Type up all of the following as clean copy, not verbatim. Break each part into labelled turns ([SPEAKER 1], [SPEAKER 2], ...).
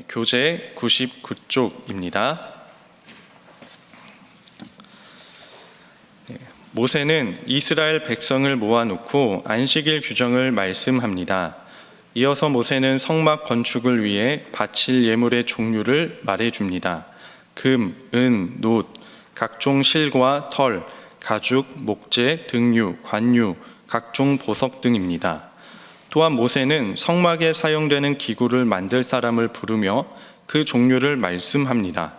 [SPEAKER 1] 교재 99쪽입니다. 모세는 이스라엘 백성을 모아놓고 안식일 규정을 말씀합니다. 이어서 모세는 성막 건축을 위해 바칠 예물의 종류를 말해줍니다. 금, 은, 놋, 각종 실과 털, 가죽, 목재, 등유, 관유, 각종 보석 등입니다. 또한 모세는 성막에 사용되는 기구를 만들 사람을 부르며 그 종류를 말씀합니다.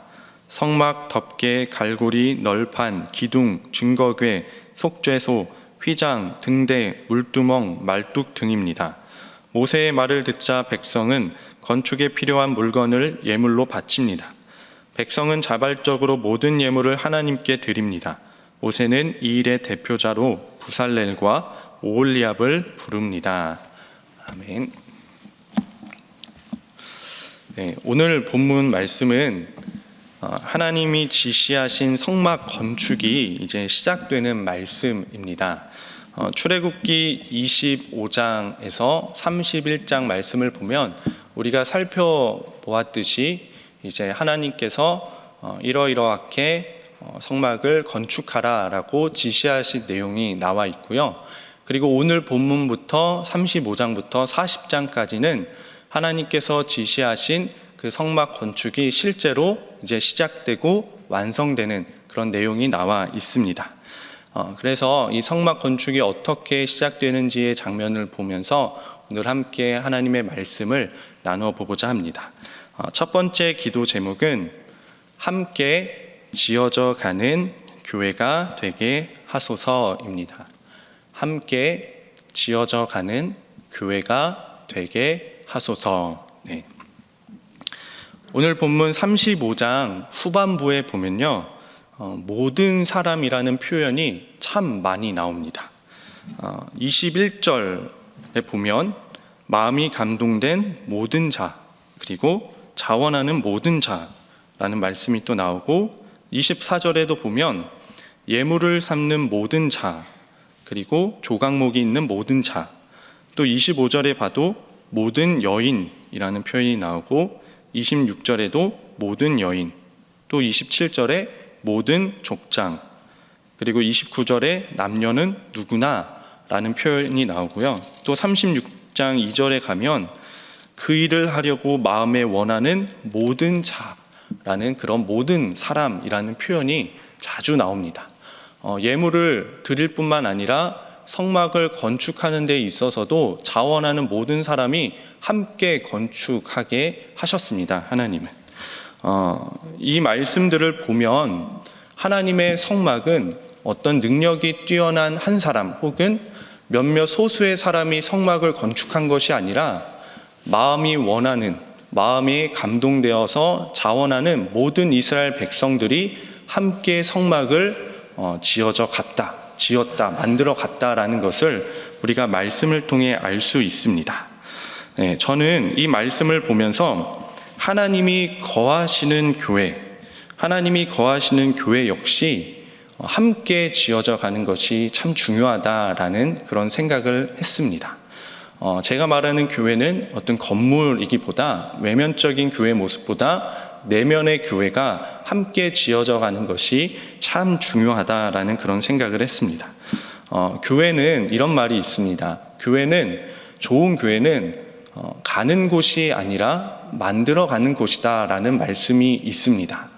[SPEAKER 1] 성막 덮개, 갈고리, 널판, 기둥, 증거궤, 속죄소, 휘장, 등대, 물두멍, 말뚝 등입니다. 모세의 말을 듣자 백성은 건축에 필요한 물건을 예물로 바칩니다. 백성은 자발적으로 모든 예물을 하나님께 드립니다. 모세는 이 일의 대표자로 부살렐과 오홀리압을 부릅니다. 아멘. 오늘 본문 말씀은 하나님이 지시하신 성막 건축이 이제 시작되는 말씀입니다. 출애굽기 25장에서 31장 말씀을 보면 우리가 살펴보았듯이 이제 하나님께서 이러이러하게 성막을 건축하라라고 지시하신 내용이 나와 있고요. 그리고 오늘 본문부터 35장부터 40장까지는 하나님께서 지시하신 그 성막 건축이 실제로 이제 시작되고 완성되는 그런 내용이 나와 있습니다. 그래서 이 성막 건축이 어떻게 시작되는지의 장면을 보면서 오늘 함께 하나님의 말씀을 나누어 보고자 합니다. 첫 번째 기도 제목은 함께 지어져 가는 교회가 되게 하소서입니다. 함께 지어져 가는 교회가 되게 하소서. 오늘 본문 35장 후반부에 보면요, 모든 사람이라는 표현이 참 많이 나옵니다. 21절에 보면 마음이 감동된 모든 자, 그리고 자원하는 모든 자라는 말씀이 또 나오고, 24절에도 보면 예물을 삼는 모든 자, 그리고 조각목이 있는 모든 자, 또 25절에 봐도 모든 여인이라는 표현이 나오고, 26절에도 모든 여인, 또 27절에 모든 족장, 그리고 29절에 남녀는 누구나 라는 표현이 나오고요. 또 36장 2절에 가면 그 일을 하려고 마음에 원하는 모든 자라는 그런 모든 사람이라는 표현이 자주 나옵니다. 예물을 드릴 뿐만 아니라 성막을 건축하는 데 있어서도 자원하는 모든 사람이 함께 건축하게 하셨습니다. 하나님은. 이 말씀들을 보면 하나님의 성막은 어떤 능력이 뛰어난 한 사람 혹은 몇몇 소수의 사람이 성막을 건축한 것이 아니라 마음이 원하는, 마음이 감동되어서 자원하는 모든 이스라엘 백성들이 함께 성막을 지었다, 만들어 갔다라는 것을 우리가 말씀을 통해 알 수 있습니다. 저는 이 말씀을 보면서 하나님이 거하시는 교회 역시 함께 지어져 가는 것이 참 중요하다라는 그런 생각을 했습니다. 제가 말하는 교회는 어떤 건물이기보다 외면적인 교회 모습보다 내면의 교회가 함께 지어져 가는 것이 참 중요하다라는 그런 생각을 했습니다. 교회는 이런 말이 있습니다. 좋은 교회는 가는 곳이 아니라 만들어 가는 곳이다라는 말씀이 있습니다.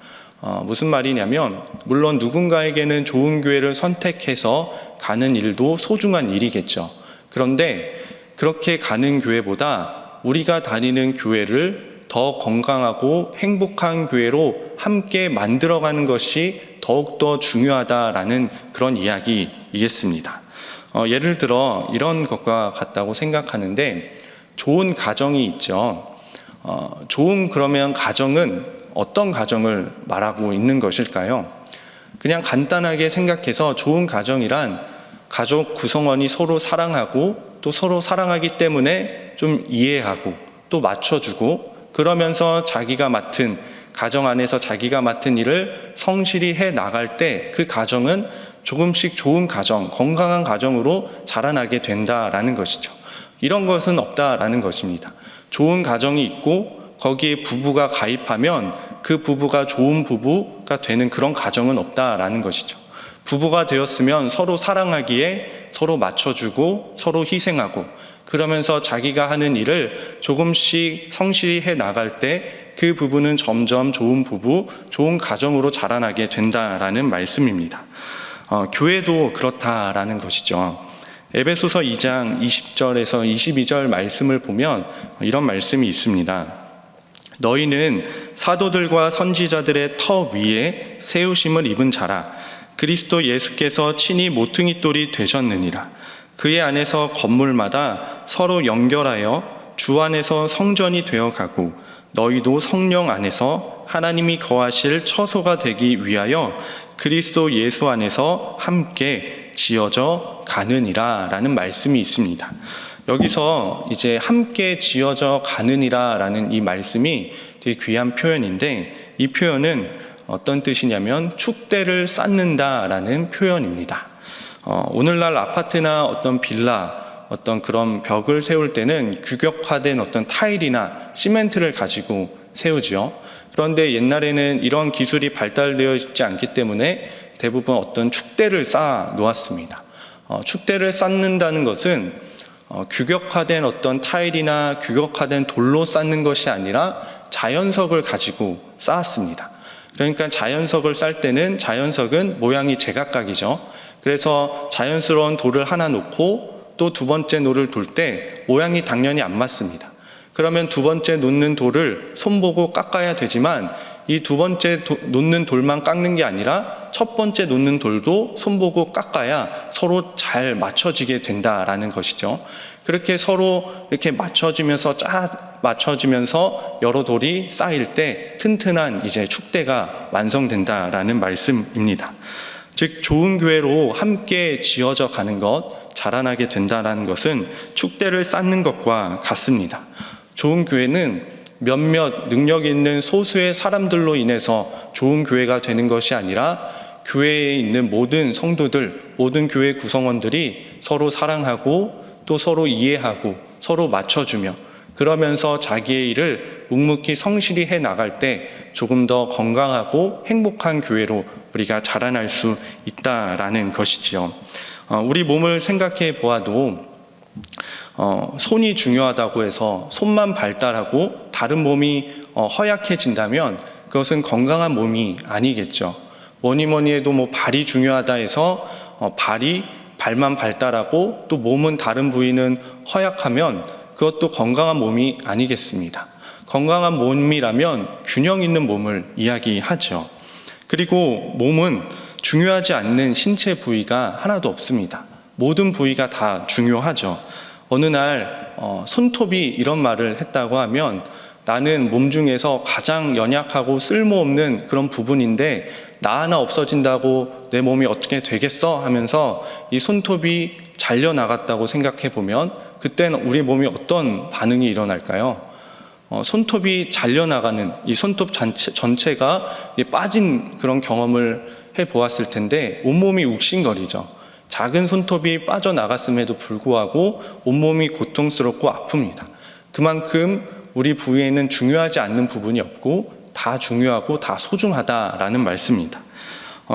[SPEAKER 1] 무슨 말이냐면, 물론 누군가에게는 좋은 교회를 선택해서 가는 일도 소중한 일이겠죠. 그런데 그렇게 가는 교회보다 우리가 다니는 교회를 더 건강하고 행복한 교회로 함께 만들어가는 것이 더욱더 중요하다라는 그런 이야기이겠습니다. 예를 들어 이런 것과 같다고 생각하는데, 좋은 가정이 있죠. 그러면 가정은 어떤 가정을 말하고 있는 것일까요? 그냥 간단하게 생각해서 좋은 가정이란 가족 구성원이 서로 사랑하고 또 서로 사랑하기 때문에 좀 이해하고 또 맞춰주고, 그러면서 가정 안에서 자기가 맡은 일을 성실히 해 나갈 때 그 가정은 조금씩 좋은 가정, 건강한 가정으로 자라나게 된다라는 것이죠. 이런 것은 없다라는 것입니다. 좋은 가정이 있고 거기에 부부가 가입하면 그 부부가 좋은 부부가 되는 그런 가정은 없다라는 것이죠. 부부가 되었으면 서로 사랑하기에 서로 맞춰주고 서로 희생하고 그러면서 자기가 하는 일을 조금씩 성실히 해 나갈 때 그 부부는 점점 좋은 부부, 좋은 가정으로 자라나게 된다라는 말씀입니다. 교회도 그렇다라는 것이죠. 에베소서 2장 20절에서 22절 말씀을 보면 이런 말씀이 있습니다. 너희는 사도들과 선지자들의 터 위에 세우심을 입은 자라. 그리스도 예수께서 친히 모퉁이 돌이 되셨느니라. 그의 안에서 건물마다 서로 연결하여 주 안에서 성전이 되어가고 너희도 성령 안에서 하나님이 거하실 처소가 되기 위하여 그리스도 예수 안에서 함께 지어져 가느니라 라는 말씀이 있습니다. 여기서 이제 함께 지어져 가느니라 라는 이 말씀이 되게 귀한 표현인데 이 표현은 어떤 뜻이냐면 축대를 쌓는다 라는 표현입니다. 오늘날 아파트나 어떤 빌라 어떤 그런 벽을 세울 때는 규격화된 어떤 타일이나 시멘트를 가지고 세우지요. 그런데 옛날에는 이런 기술이 발달되어 있지 않기 때문에 대부분 어떤 축대를 쌓아 놓았습니다. 축대를 쌓는다는 것은 규격화된 어떤 타일이나 규격화된 돌로 쌓는 것이 아니라 자연석을 가지고 쌓았습니다. 그러니까 자연석을 쌓을 때는 자연석은 모양이 제각각이죠. 그래서 자연스러운 돌을 하나 놓고 또 두 번째 돌을 돌 때 모양이 당연히 안 맞습니다. 그러면 두 번째 놓는 돌을 손보고 깎아야 되지만 이 두 번째 놓는 돌만 깎는 게 아니라 첫 번째 놓는 돌도 손보고 깎아야 서로 잘 맞춰지게 된다라는 것이죠. 그렇게 서로 이렇게 맞춰지면서 여러 돌이 쌓일 때 튼튼한 이제 축대가 완성된다라는 말씀입니다. 즉 좋은 교회로 함께 지어져 가는 것, 자라나게 된다는 것은 축대를 쌓는 것과 같습니다. 좋은 교회는 몇몇 능력 있는 소수의 사람들로 인해서 좋은 교회가 되는 것이 아니라 교회에 있는 모든 성도들, 모든 교회 구성원들이 서로 사랑하고 또 서로 이해하고 서로 맞춰주며 그러면서 자기의 일을 묵묵히 성실히 해 나갈 때 조금 더 건강하고 행복한 교회로 우리가 자라날 수 있다라는 것이지요. 우리 몸을 생각해 보아도 손이 중요하다고 해서 손만 발달하고 다른 몸이 허약해진다면 그것은 건강한 몸이 아니겠죠. 뭐니 해도 발이 중요하다 해서 발만 발달하고 또 몸은 다른 부위는 허약하면 그것도 건강한 몸이 아니겠습니다. 건강한 몸이라면 균형 있는 몸을 이야기하죠. 그리고 몸은 중요하지 않는 신체 부위가 하나도 없습니다. 모든 부위가 다 중요하죠. 어느 날 손톱이 이런 말을 했다고 하면 나는 몸 중에서 가장 연약하고 쓸모없는 그런 부분인데 나 하나 없어진다고 내 몸이 어떻게 되겠어 하면서 이 손톱이 잘려나갔다고 생각해 보면 그때는 우리 몸이 어떤 반응이 일어날까요? 손톱이 잘려나가는 이 손톱 전체가 빠진 그런 경험을 해보았을 텐데 온몸이 욱신거리죠. 작은 손톱이 빠져나갔음에도 불구하고 온몸이 고통스럽고 아픕니다. 그만큼 우리 부위에는 중요하지 않는 부분이 없고 다 중요하고 다 소중하다라는 말씀입니다.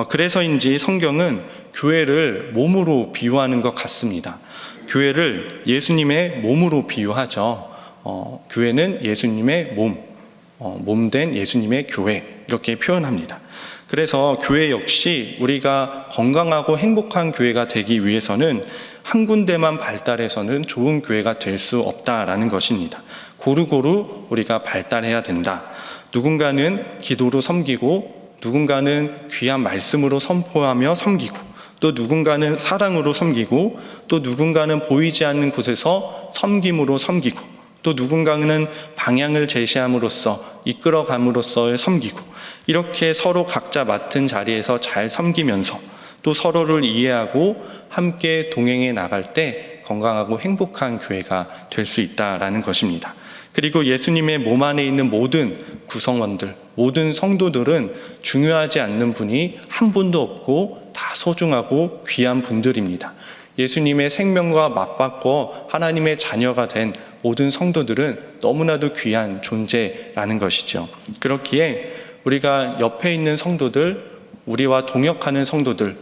[SPEAKER 1] 그래서인지 성경은 교회를 몸으로 비유하는 것 같습니다. 교회를 예수님의 몸으로 비유하죠. 교회는 예수님의 몸된 예수님의 교회 이렇게 표현합니다. 그래서 교회 역시 우리가 건강하고 행복한 교회가 되기 위해서는 한 군데만 발달해서는 좋은 교회가 될 수 없다라는 것입니다. 고루고루 우리가 발달해야 된다. 누군가는 기도로 섬기고 누군가는 귀한 말씀으로 선포하며 섬기고 또 누군가는 사랑으로 섬기고 또 누군가는 보이지 않는 곳에서 섬김으로 섬기고 또 누군가는 방향을 제시함으로써 이끌어감으로써 섬기고 이렇게 서로 각자 맡은 자리에서 잘 섬기면서 또 서로를 이해하고 함께 동행해 나갈 때 건강하고 행복한 교회가 될 수 있다라는 것입니다. 그리고 예수님의 몸 안에 있는 모든 구성원들, 모든 성도들은 중요하지 않는 분이 한 분도 없고 다 소중하고 귀한 분들입니다. 예수님의 생명과 맞받고 하나님의 자녀가 된 모든 성도들은 너무나도 귀한 존재라는 것이죠. 그렇기에 우리가 옆에 있는 성도들, 우리와 동역하는 성도들,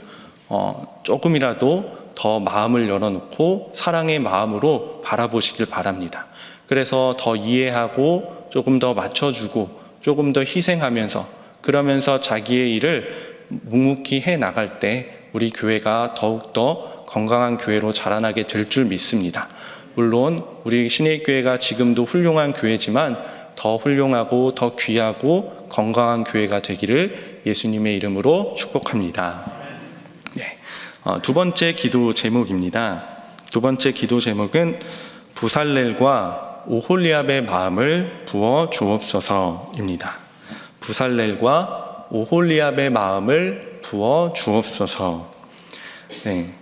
[SPEAKER 1] 조금이라도 더 마음을 열어놓고 사랑의 마음으로 바라보시길 바랍니다. 그래서 더 이해하고 조금 더 맞춰주고 조금 더 희생하면서, 그러면서 자기의 일을 묵묵히 해 나갈 때 우리 교회가 더욱더 건강한 교회로 자라나게 될 줄 믿습니다. 물론 우리 신일교회가 지금도 훌륭한 교회지만 더 훌륭하고 더 귀하고 건강한 교회가 되기를 예수님의 이름으로 축복합니다. 네. 두 번째 기도 제목입니다. 두 번째 기도 제목은 부살렐과 오홀리압의 마음을 부어 주옵소서입니다. 부살렐과 오홀리압의 마음을 부어 주옵소서. 네.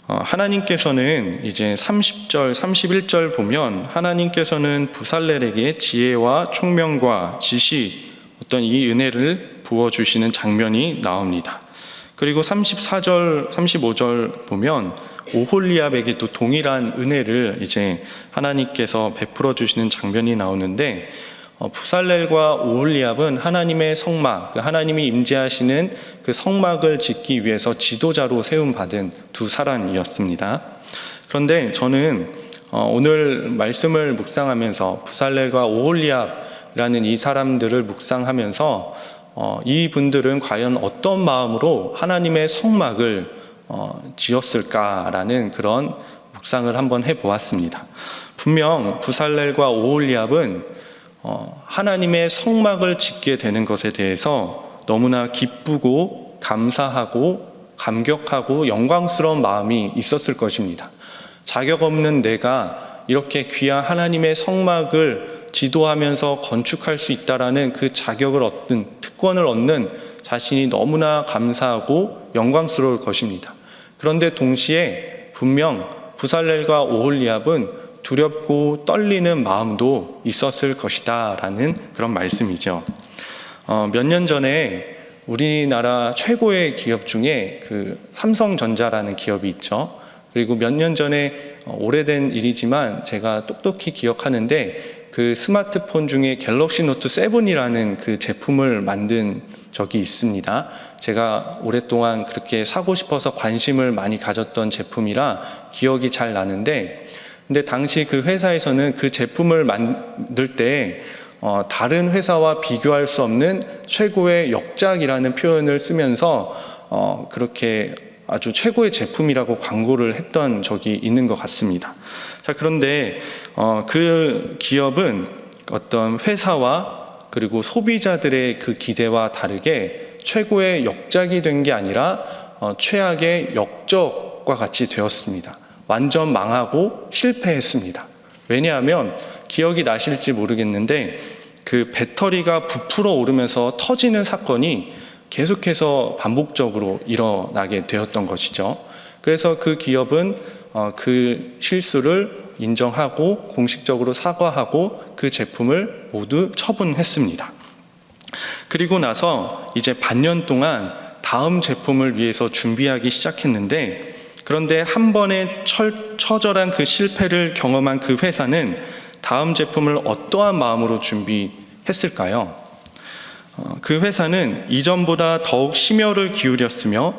[SPEAKER 1] 하나님께서는 이제 30절, 31절 보면 하나님께서는 부살렐에게 지혜와 총명과 지식, 어떤 이 은혜를 부어주시는 장면이 나옵니다. 그리고 34절, 35절 보면 오홀리압에게도 동일한 은혜를 이제 하나님께서 베풀어 주시는 장면이 나오는데, 부살렐과 오홀리압은 하나님의 성막, 하나님이 임재하시는 그 성막을 짓기 위해서 지도자로 세움받은 두 사람이었습니다. 그런데 저는 오늘 말씀을 묵상하면서 부살렐과 오홀리압이라는 이 사람들을 묵상하면서 이 분들은 과연 어떤 마음으로 하나님의 성막을 지었을까라는 그런 묵상을 한번 해보았습니다. 분명 부살렐과 오홀리압은 하나님의 성막을 짓게 되는 것에 대해서 너무나 기쁘고 감사하고 감격하고 영광스러운 마음이 있었을 것입니다. 자격 없는 내가 이렇게 귀한 하나님의 성막을 지도하면서 건축할 수 있다라는 그 자격을 얻는, 특권을 얻는 자신이 너무나 감사하고 영광스러울 것입니다. 그런데 동시에 분명 부살렐과 오홀리압은 두렵고 떨리는 마음도 있었을 것이다 라는 그런 말씀이죠. 몇 년 전에 우리나라 최고의 기업 중에 그 삼성전자라는 기업이 있죠. 그리고 몇 년 전에 오래된 일이지만 제가 똑똑히 기억하는데, 그 스마트폰 중에 갤럭시 노트 7이라는 그 제품을 만든 적이 있습니다. 제가 오랫동안 그렇게 사고 싶어서 관심을 많이 가졌던 제품이라 기억이 잘 나는데, 근데 당시 그 회사에서는 그 제품을 만들 때 다른 회사와 비교할 수 없는 최고의 역작이라는 표현을 쓰면서 그렇게 아주 최고의 제품이라고 광고를 했던 적이 있는 것 같습니다. 자, 그런데 그 기업은 어떤 회사와 그리고 소비자들의 그 기대와 다르게 최고의 역작이 된 게 아니라 최악의 역적과 같이 되었습니다. 완전 망하고 실패했습니다. 왜냐하면 기억이 나실지 모르겠는데 그 배터리가 부풀어 오르면서 터지는 사건이 계속해서 반복적으로 일어나게 되었던 것이죠. 그래서 그 기업은 그 실수를 인정하고 공식적으로 사과하고 그 제품을 모두 처분했습니다. 그리고 나서 이제 반년 동안 다음 제품을 위해서 준비하기 시작했는데, 그런데 한 번에 처절한 그 실패를 경험한 그 회사는 다음 제품을 어떠한 마음으로 준비했을까요? 그 회사는 이전보다 더욱 심혈을 기울였으며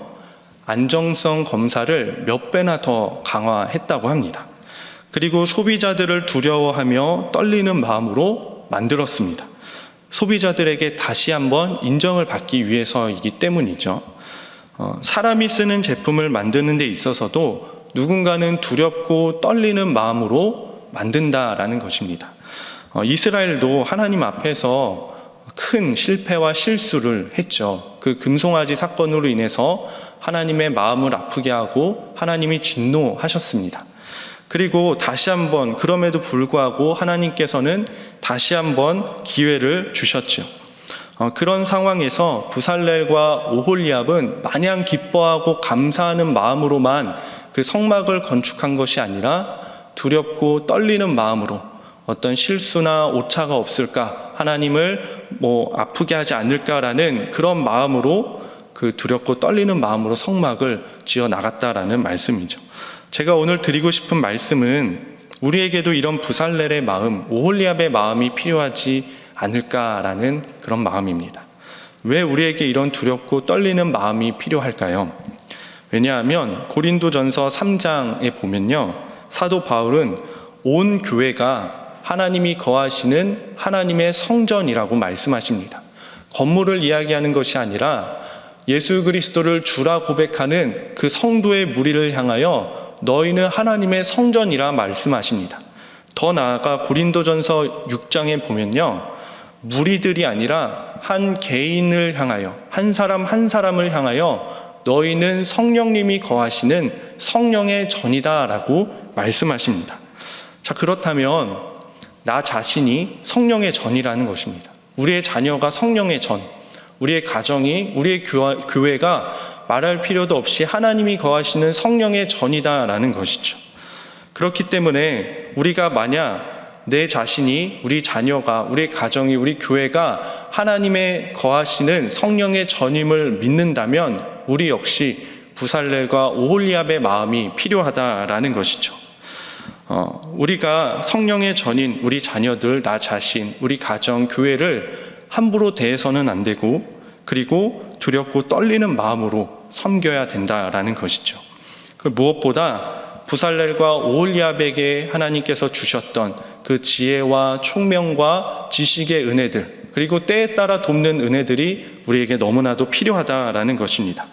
[SPEAKER 1] 안정성 검사를 몇 배나 더 강화했다고 합니다. 그리고 소비자들을 두려워하며 떨리는 마음으로 만들었습니다. 소비자들에게 다시 한번 인정을 받기 위해서이기 때문이죠. 사람이 쓰는 제품을 만드는 데 있어서도 누군가는 두렵고 떨리는 마음으로 만든다라는 것입니다. 이스라엘도 하나님 앞에서 큰 실패와 실수를 했죠. 그 금송아지 사건으로 인해서 하나님의 마음을 아프게 하고 하나님이 진노하셨습니다. 그리고 다시 한번, 그럼에도 불구하고 하나님께서는 다시 한번 기회를 주셨죠. 그런 상황에서 부살렐과 오홀리압은 마냥 기뻐하고 감사하는 마음으로만 그 성막을 건축한 것이 아니라 두렵고 떨리는 마음으로, 어떤 실수나 오차가 없을까, 하나님을 아프게 하지 않을까라는 그런 마음으로, 그 두렵고 떨리는 마음으로 성막을 지어 나갔다라는 말씀이죠. 제가 오늘 드리고 싶은 말씀은 우리에게도 이런 부살렐의 마음, 오홀리압의 마음이 필요하지 않을까라는 그런 마음입니다. 왜 우리에게 이런 두렵고 떨리는 마음이 필요할까요? 왜냐하면 고린도전서 3장에 보면요, 사도 바울은 온 교회가 하나님이 거하시는 하나님의 성전이라고 말씀하십니다. 건물을 이야기하는 것이 아니라 예수 그리스도를 주라 고백하는 그 성도의 무리를 향하여 너희는 하나님의 성전이라 말씀하십니다. 더 나아가 고린도전서 6장에 보면요, 무리들이 아니라 한 개인을 향하여, 한 사람 한 사람을 향하여 너희는 성령님이 거하시는 성령의 전이다라고 말씀하십니다. 자, 그렇다면 나 자신이 성령의 전이라는 것입니다. 우리의 자녀가 성령의 전, 우리의 가정이, 우리의 교회가 말할 필요도 없이 하나님이 거하시는 성령의 전이다라는 것이죠. 그렇기 때문에 우리가 만약 내 자신이, 우리 자녀가, 우리 가정이, 우리 교회가 하나님의 거하시는 성령의 전임을 믿는다면 우리 역시 부살렐과 오홀리압의 마음이 필요하다라는 것이죠. 우리가 성령의 전인 우리 자녀들, 나 자신, 우리 가정, 교회를 함부로 대해서는 안 되고, 그리고 두렵고 떨리는 마음으로 섬겨야 된다라는 것이죠. 그 무엇보다 부살렐과 오홀리압에게 하나님께서 주셨던 그 지혜와 총명과 지식의 은혜들, 그리고 때에 따라 돕는 은혜들이 우리에게 너무나도 필요하다라는 것입니다.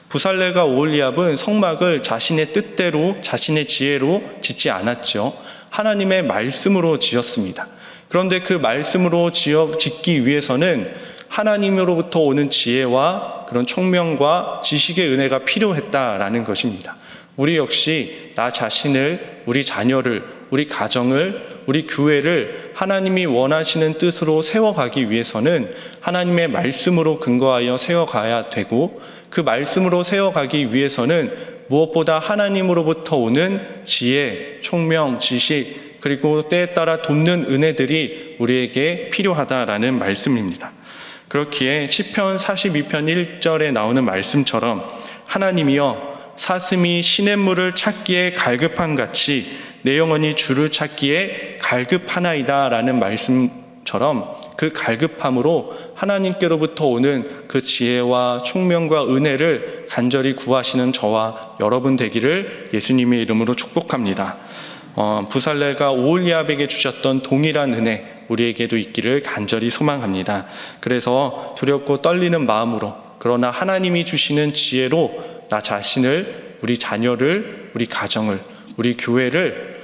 [SPEAKER 1] 부살렐과 오홀리압은 성막을 자신의 뜻대로, 자신의 지혜로 짓지 않았죠. 하나님의 말씀으로 지었습니다. 그런데 그 말씀으로 짓기 위해서는 하나님으로부터 오는 지혜와 그런 총명과 지식의 은혜가 필요했다라는 것입니다. 우리 역시 나 자신을, 우리 자녀를, 우리 가정을, 우리 교회를 하나님이 원하시는 뜻으로 세워가기 위해서는 하나님의 말씀으로 근거하여 세워가야 되고, 그 말씀으로 세워가기 위해서는 무엇보다 하나님으로부터 오는 지혜, 총명, 지식, 그리고 때에 따라 돕는 은혜들이 우리에게 필요하다라는 말씀입니다. 그렇기에 시편 42편 1절에 나오는 말씀처럼 하나님이여 사슴이 시냇물을 찾기에 갈급한 같이 내 영혼이 주를 찾기에 갈급하나이다 라는 말씀처럼 그 갈급함으로 하나님께로부터 오는 그 지혜와 총명과 은혜를 간절히 구하시는 저와 여러분 되기를 예수님의 이름으로 축복합니다. 부살렐과 오홀리압에게 주셨던 동일한 은혜 우리에게도 있기를 간절히 소망합니다. 그래서 두렵고 떨리는 마음으로, 그러나 하나님이 주시는 지혜로 나 자신을, 우리 자녀를, 우리 가정을, 우리 교회를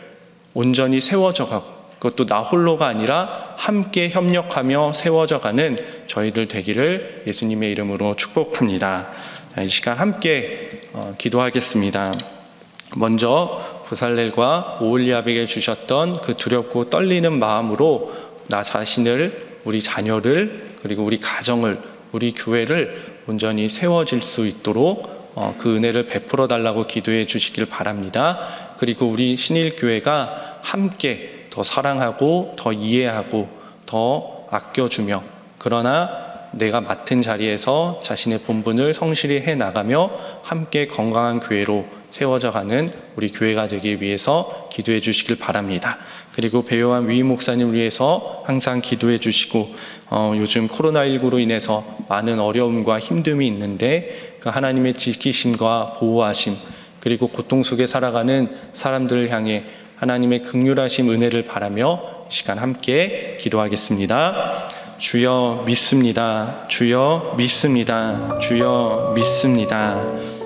[SPEAKER 1] 온전히 세워져 가고, 그것도 나 홀로가 아니라 함께 협력하며 세워져가는 저희들 되기를 예수님의 이름으로 축복합니다. 이 시간 함께 기도하겠습니다. 먼저 부살렐과 오홀리압에게 주셨던 그 두렵고 떨리는 마음으로 나 자신을, 우리 자녀를, 그리고 우리 가정을, 우리 교회를 온전히 세워질 수 있도록 그 은혜를 베풀어 달라고 기도해 주시길 바랍니다. 그리고 우리 신일교회가 함께 더 사랑하고 더 이해하고 더 아껴주며, 그러나 내가 맡은 자리에서 자신의 본분을 성실히 해나가며 함께 건강한 교회로 세워져가는 우리 교회가 되기 위해서 기도해 주시길 바랍니다. 그리고 배요한 위임 목사님을 위해서 항상 기도해 주시고, 요즘 코로나19로 인해서 많은 어려움과 힘듦이 있는데 그 하나님의 지키심과 보호하심, 그리고 고통 속에 살아가는 사람들을 향해 하나님의 긍휼하심 은혜를 바라며 이 시간 함께 기도하겠습니다. 주여 믿습니다. 주여 믿습니다. 주여 믿습니다.